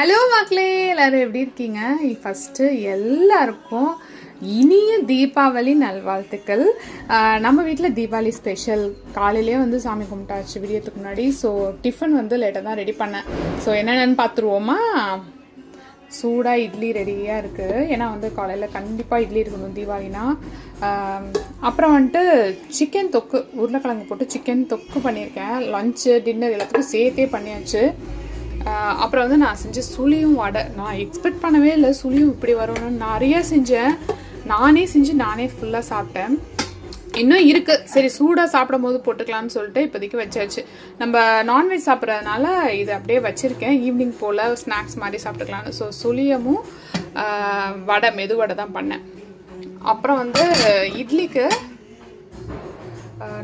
Hello மக்களே, எல்லாரும் எப்படி இருக்கீங்க? ஃபஸ்ட்டு எல்லாருக்கும் இனிய தீபாவளி நல்வாழ்த்துக்கள். நம்ம வீட்டில் தீபாவளி ஸ்பெஷல். காலையிலே வந்து சாமி கும்பிட்டாச்சு விடியத்துக்கு முன்னாடி. ஸோ டிஃபன் வந்து லேட்டாக தான் ரெடி பண்ணேன். ஸோ என்னென்னு பார்த்துருவோமா? சூடாக இட்லி ரெடியாக இருக்குது. ஏன்னா வந்து காலையில் கண்டிப்பாக இட்லி இருக்கணும் தீபாவளினா. அப்புறம் வந்துட்டு சிக்கன் தொக்கு, உருளைக்கிழங்கு போட்டு சிக்கன் தொக்கு பண்ணியிருக்கேன். லஞ்சு டின்னர் எல்லாத்துக்கும் சேர்த்தே பண்ணியாச்சு. அப்புறம் வந்து நான் செஞ்ச சுழியும் வடை. நான் எக்ஸ்பெக்ட் பண்ணவே இல்லை சுழியும் இப்படி வரும்னு. நிறைய செஞ்சேன், நானே செஞ்சு நானே ஃபுல்லாக சாப்பிட்டேன். இன்னும் இருக்குது, சரி சூடாக சாப்பிடும் போது போட்டுக்கலாம்னு சொல்லிட்டு இப்போதைக்கு வச்சாச்சு. நம்ம நான்வெஜ் சாப்பிட்றதுனால இது அப்படியே வச்சுருக்கேன், ஈவினிங் போல் ஸ்நாக்ஸ் மாதிரி சாப்பிட்டுக்கலான்னு. ஸோ சுழியமும் வடை, மெது வடை தான் பண்ணேன். அப்புறம் வந்து இட்லிக்கு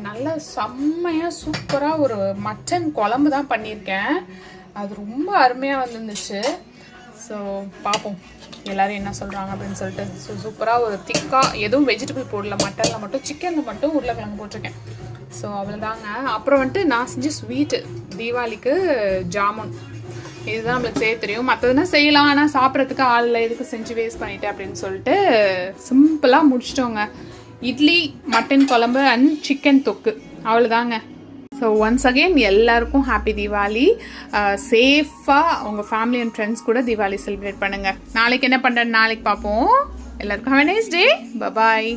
நல்ல செம்மையாக சூப்பராக ஒரு மட்டன் குழம்பு தான் பண்ணியிருக்கேன். அது ரொம்ப அருமையாக வந்துருந்துச்சு. ஸோ பார்ப்போம் எல்லோரும் என்ன சொல்கிறாங்க அப்படின்னு சொல்லிட்டு. ஸோ சூப்பராக ஒரு திக்காக, எதுவும் வெஜிடபிள் போடல, மட்டனில் மட்டும் சிக்கனில் மட்டும் உருளைக்கிழங்கு போட்டிருக்கேன். ஸோ அவ்வளோதாங்க. அப்புறம் வந்துட்டு நான் செஞ்ச ஸ்வீட்டு தீபாவளிக்கு ஜாமுன். இதுதான் நம்மளுக்கு செய்ய தெரியும். மற்றதுனா செய்யலாம், ஆனால் சாப்பிட்றதுக்கு ஆளில் எதுக்கு செஞ்சு வேஸ்ட் பண்ணிட்டேன் அப்படின்னு சொல்லிட்டு சிம்பிளாக முடிச்சிட்டோங்க. இட்லி, மட்டன் குழம்பு அண்ட் சிக்கன் தொக்கு, அவ்வளோதாங்க. ஸோ ஒன்ஸ் அகெயின் எல்லாருக்கும் ஹாப்பி தீபாவளி. சேஃபாக உங்கள் ஃபேமிலி அண்ட் ஃப்ரெண்ட்ஸ் கூட தீபாவளி செலிப்ரேட் பண்ணுங்கள். நாளைக்கு என்ன பண்ணுறேன்னு நாளைக்கு பார்ப்போம். எல்லாருக்கும் have a nice day. Bye.